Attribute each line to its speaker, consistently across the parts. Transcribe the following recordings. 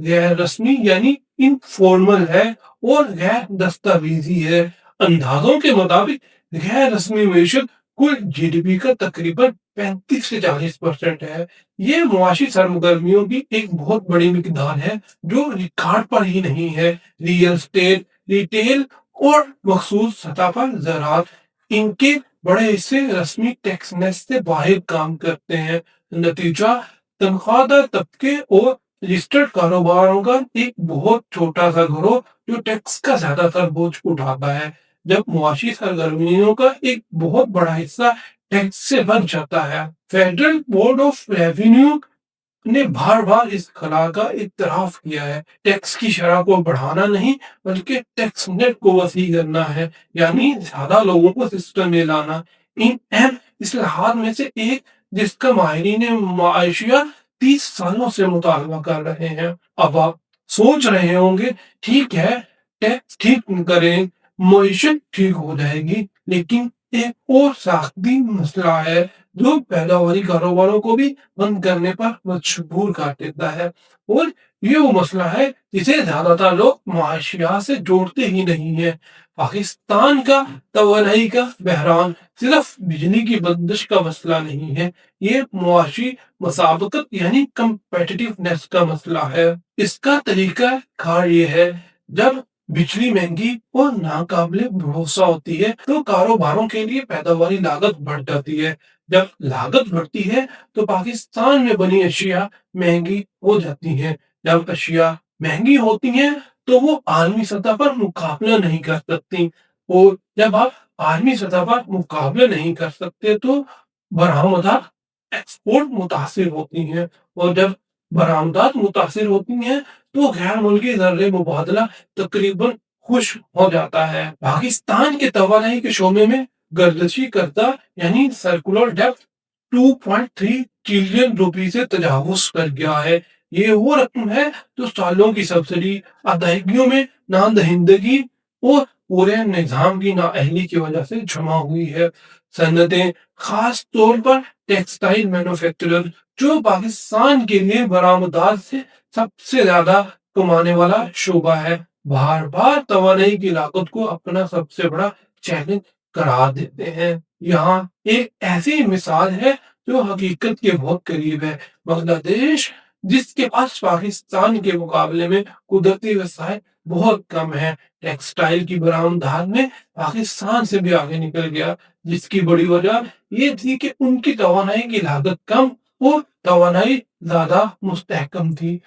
Speaker 1: غیر رسمی یعنی انفارمل ہے اور غیر دستاویزی ہے۔ اندازوں کے مطابق غیر رسمی معیشت کل جی ڈی پی کا تقریباً 35 سے 40% ہے۔ یہ معاشی سرگرمیوں کی ایک بہت بڑی مقدار ہے جو ریکارڈ پر ہی نہیں ہے۔ ریئل اسٹیٹ، ریٹیل اور مخصوص سطح پر زراعت، ان کے بڑے حصے رسمی ٹیکس نیس سے باہر کام کرتے ہیں۔ نتیجہ، تنخواہ دار طبقے اور رجسٹرڈ کاروباروں کا ایک بہت چھوٹا سا گروہ جو ٹیکس کا زیادہ تر بوجھ اٹھاتا ہے۔ جب معاشی سرگرمیوں کا ایک بہت بڑا حصہ ٹیکس سے بچ جاتا ہے۔ فیڈرل بورڈ آف ریونیو نے بار بار اس خلا کا اعتراف کیا ہے۔ ٹیکس کی شرح کو بڑھانا نہیں بلکہ ٹیکس نیٹ کو وسیع کرنا ہے، یعنی زیادہ لوگوں کو سسٹم میں لانا۔ ان اہم اصلاحات میں سے ایک جس کا ماہرین معاشیات 30 سالوں سے مطالبہ کر رہے ہیں۔ اب آپ سوچ رہے ہوں گے، ٹھیک ہے، ٹیکس ٹھیک کریں معیشت ٹھیک ہو جائے گی، لیکن ایک اور ساختی مسئلہ ہے جو پیداواری کاروباروں کو بھی بند کرنے پر مجبور کر دیتا ہے، اور یہ وہ مسئلہ ہے جسے زیادہ تر لوگ معاشیات سے جوڑتے ہی نہیں ہیں۔ پاکستان کا توانائی کا بحران صرف بجلی کی بندش کا مسئلہ نہیں ہے، یہ معاشی مسابقت یعنی کمپیٹیٹیونیس کا مسئلہ ہے۔ اس کا طریقہ کار یہ ہے، جب بجلی مہنگی اور ناقابل بھروسہ ہوتی ہے تو کاروباروں کے لیے پیداواری لاگت بڑھ جاتی ہے۔ جب لاگت بڑھتی ہے تو پاکستان میں بنی اشیاء مہنگی ہو جاتی ہیں۔ جب اشیاء مہنگی ہوتی ہیں تو وہ عالمی سطح پر مقابلہ نہیں کر سکتی، اور جب آپ عالمی سطح پر مقابلہ نہیں کر سکتے تو برآمدات ایکسپورٹ متاثر ہوتی ہیں، اور جب برآمدات متاثر ہوتی ہیں تو غیر ملکی زر مبادلہ تقریباً خوش ہو جاتا ہے۔ پاکستان کے توانائی کے شعبے میں گردشی کرتا یعنی سرکولر ڈیپتھ 2.3 ٹریلین روپی سے تجاوز کر گیا ہے۔ یہ وہ رقم ہے جو سالوں کی سبسڈی، ادائیگیوں میں نادہندگی اور پورے نظام کی نااہلی کی وجہ سے جمع ہوئی ہے۔ صنعتیں، خاص طور پر ٹیکسٹائل مینوفیکچرر، جو پاکستان کے لیے برآمدات سے سب سے زیادہ کمانے والا شعبہ ہے، بار بار توانائی کی لاگت کو اپنا سب سے بڑا چیلنج قرار دیتے ہیں۔ یہاں ایک ایسی مثال ہے جو حقیقت کے بہت قریب ہے۔ بنگلہ دیش، جس کے پاس پاکستان کے مقابلے میں قدرتی وسائل بہت کم ہیں، ٹیکسٹائل کی برآمدات میں پاکستان سے بھی آگے نکل گیا، جس کی بڑی وجہ یہ تھی کہ ان کی توانائی کی لاگت کم اور توانائی زیادہ مستحکم تھی۔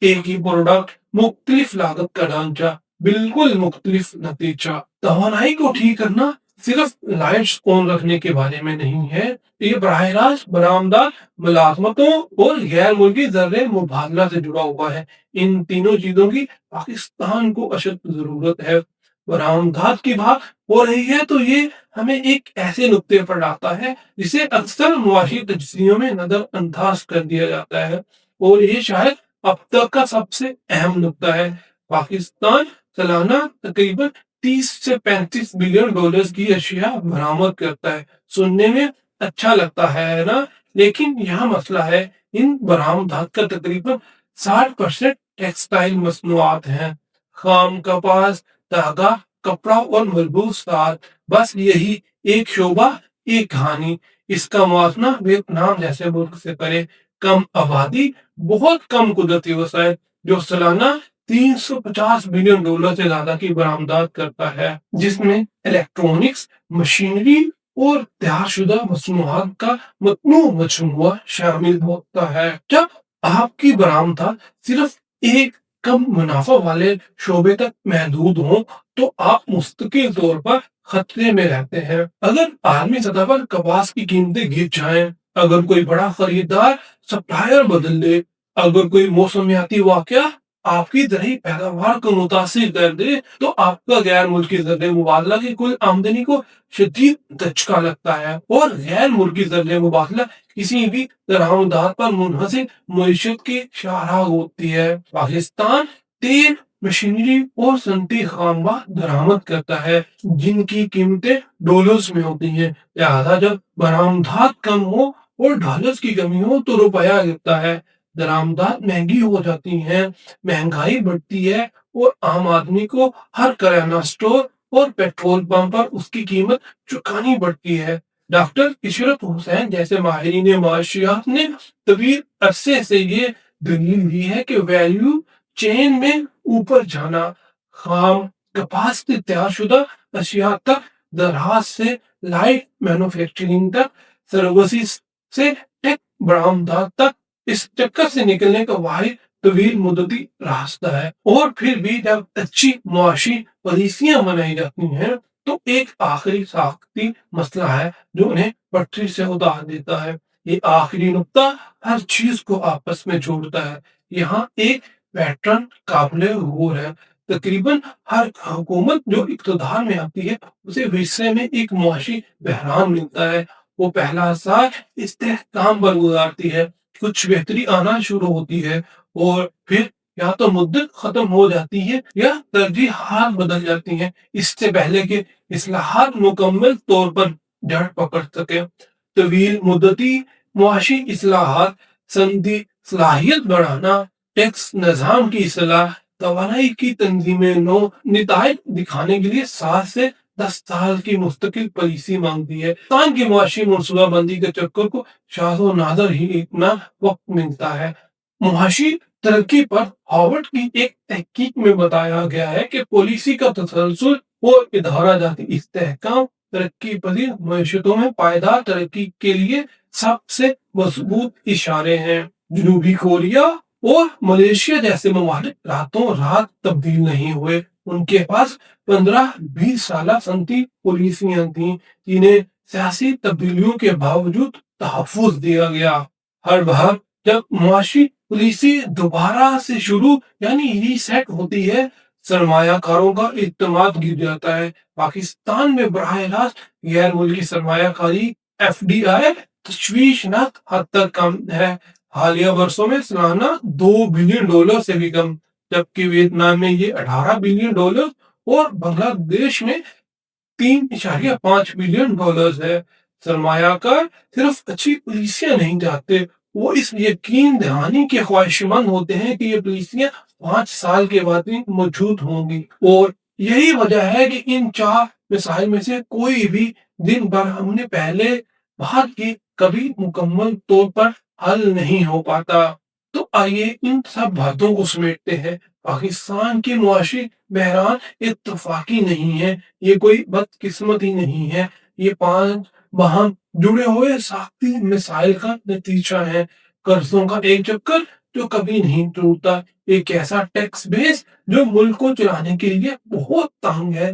Speaker 1: ایک ہی پروڈکٹ، مختلف لاگت کا ڈھانچہ، بالکل مختلف نتیجہ۔ توانائی کو ٹھیک کرنا صرف لائٹس آن رکھنے کے بارے میں نہیں ہے، یہ براہ راست برآمدات، ملازمتوں اور غیر ملکی زر مبادلہ سے جڑا ہوا ہے۔ ان تینوں چیزوں کی پاکستان کو اشد ضرورت ہے۔ برآمدات کی بات ہو رہی ہے تو یہ ہمیں ایک ایسے نقطے پر لاتا ہے جسے اکثر معاشی تجزیوں میں نظر انداز کر دیا جاتا ہے، اور یہ شاید اب تک کا سب سے اہم نقطہ ہے۔ پاکستان سالانہ تقریباً 30 سے 35 بلین ڈالرز کی اشیاء برآمد کرتا ہے۔ سننے میں اچھا لگتا ہے نا، لیکن یہاں مسئلہ ہے، ان برآمدات کا تقریباً 60% ٹیکسٹائل مصنوعات ہیں، خام کپاس، دھاگا، کپڑا اور ملبوسات۔ بس یہی ایک شعبہ، ایک کہانی۔ اس کا موازنہ ویتنام جیسے ملک سے کرے، کم آبادی، بہت کم قدرتی وسائل، جو سالانہ 350 بلین ڈالر سے زیادہ کی برآمدات کرتا ہے، جس میں الیکٹرانکس، مشینری اور تیار شدہ مصنوعات کا متنوع مجموعہ شامل ہوتا ہے۔ جب آپ کی برآمدات صرف ایک کم منافع والے شعبے تک محدود ہوں تو آپ مستقل طور پر خطرے میں رہتے ہیں۔ اگر عالمی سطح پر کپاس کی قیمتیں گر جائیں، اگر کوئی بڑا خریدار سپلائر بدل دے، اگر کوئی موسمیاتی واقعہ آپ کی زرعی پیداوار کو متاثر کر دے، تو آپ کا غیر ملکی زر مبادلہ کی کل آمدنی کو شدید دھچکا لگتا ہے، اور غیر ملکی زر مبادلہ کسی بھی درآمدات پر منحصر معیشت کی شاہراہ ہوتی ہے۔ پاکستان تیل، مشینری اور صنعتی خام مال درآمد کرتا ہے جن کی قیمتیں ڈالرز میں ہوتی ہیں، لہذا جب برآمدات کم ہو اور ڈالرز کی کمی ہو تو روپیہ گرتا ہے۔ درآمدات مہنگی ہو جاتی ہیں، مہنگائی بڑھتی ہے اور عام آدمی کو ہر کریانہ اسٹور اور پیٹرول پمپ پر اس کی قیمت چکانی پڑتی ہے۔ ڈاکٹر عشرت حسین جیسے ماہرین معاشیات نے طویل عرصے سے یہ دلیل دی ہے کہ ویلیو چین میں اوپر جانا، خام کپاس سے تیار شدہ اشیاء تک، زراعت سے لائٹ مینوفیکچرنگ تک، سروسز سے ٹیک برآمدات تک، اس چکر سے نکلنے کا واحد طویل مدتی راستہ ہے۔ اور پھر بھی جب اچھی معاشی پالیسیاں بنائی جاتی ہیں تو ایک آخری ساختی مسئلہ ہے جو انہیں پٹری سے اتار دیتا ہے۔ یہ آخری نقطہ ہر چیز کو آپس میں جوڑتا ہے۔ یہاں ایک پیٹرن قابل غور ہے۔ تقریباً ہر حکومت جو اقتدار میں آتی ہے اسے ورثے میں ایک معاشی بحران ملتا ہے۔ وہ پہلا سال استحکام پر گزارتی ہے، کچھ بہتری آنا شروع ہوتی ہے اور پھر یا تو مدت ختم ہو جاتی ہے یا ترجیحات بدل جاتی ہیں، اس سے پہلے کہ اصلاحات مکمل طور پر جڑ پکڑ سکے۔ طویل مدتی معاشی اصلاحات، صنعتی صلاحیت بڑھانا، ٹیکس نظام کی اصلاح، توانائی کی تنظیم نو، نتائج دکھانے کے لیے 7 سے 10 سال کی مستقل پالیسی مانگتی ہے۔ پاکستان کی معاشی منصوبہ بندی کے چکر کو شاذ و نادر ہی اتنا وقت ملتا ہے۔ معاشی ترقی پر ہارورڈ کی ایک تحقیق میں بتایا گیا ہے کہ پالیسی کا تسلسل اور ادارہ جاتی استحکام ترقی پذیر معیشتوں میں پائیدار ترقی کے لیے سب سے مضبوط اشارے ہیں۔ جنوبی کوریا اور ملیشیا جیسے ممالک راتوں رات تبدیل نہیں ہوئے، ان کے پاس 15-20 سالہ صنعتی پالیسیاں تھیں جنہیں سیاسی تبدیلیوں کے باوجود تحفظ دیا گیا۔ ہر بار جب معاشی پالیسی دوبارہ سے شروع یعنی ری سیٹ ہوتی ہے، سرمایہ کاروں کا اعتماد گر جاتا ہے۔ پاکستان میں براہ راست غیر ملکی سرمایہ کاری FDI تشویشناک حد تک کم ہے، حالیہ برسوں میں سالانہ $2 بلین سے بھی کم، جبکہ ویتنام میں یہ $18 بلین اور بنگلہ دیش میں $3.5 بلین ہے۔ سرمایہ کار صرف اچھی پالیسیاں نہیں چاہتے، وہ اس یقین دہانی کے خواہش مند ہوتے ہیں کہ یہ پالیسیاں 5 سال کے بعد بھی موجود ہوں گی، اور یہی وجہ ہے کہ ان 4 مسائل میں سے کوئی بھی جن پر ہم نے پہلے بات کی کبھی مکمل طور پر حل نہیں ہو پاتا۔ تو آئیے ان سب باتوں کو سمیٹتے ہیں۔ پاکستان کی معاشی بحران اتفاقی نہیں ہے، یہ کوئی بدقسمتی نہیں ہے، یہ 5 باہم جڑے ہوئے ساختی مسائل کا نتیجہ ہے۔ قرضوں کا ایک چکر جو کبھی نہیں ٹوٹتا، ایک ایسا ٹیکس بیس جو ملک کو چلانے کے لیے بہت تنگ ہے،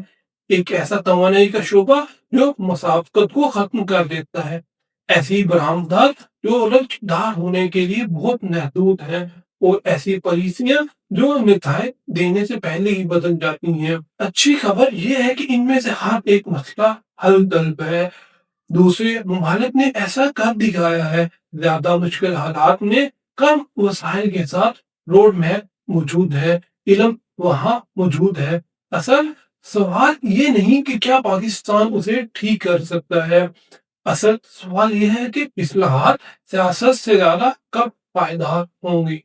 Speaker 1: ایک ایسا توانائی کا شعبہ جو مسابقت کو ختم کر دیتا ہے، ایسی برآمدات جو لچکدار ہونے کے لیے بہت محدود ہیں، اور ایسی پالیسیاں جو نتائج دینے سے پہلے ہی بدل جاتی ہیں۔ اچھی خبر یہ ہے کہ ان میں سے ہر ایک مسئلہ حل طلب ہے۔ دوسرے ممالک نے ایسا کر دکھایا ہے، زیادہ مشکل حالات میں کم وسائل کے ساتھ روڈ میپ موجود ہے، علم وہاں موجود ہے۔ اصل سوال یہ نہیں کہ کیا پاکستان اسے ٹھیک کر سکتا ہے، اصل سوال یہ ہے کہ اصلاحات سیاست سے زیادہ کب پائیدار ہوں گی۔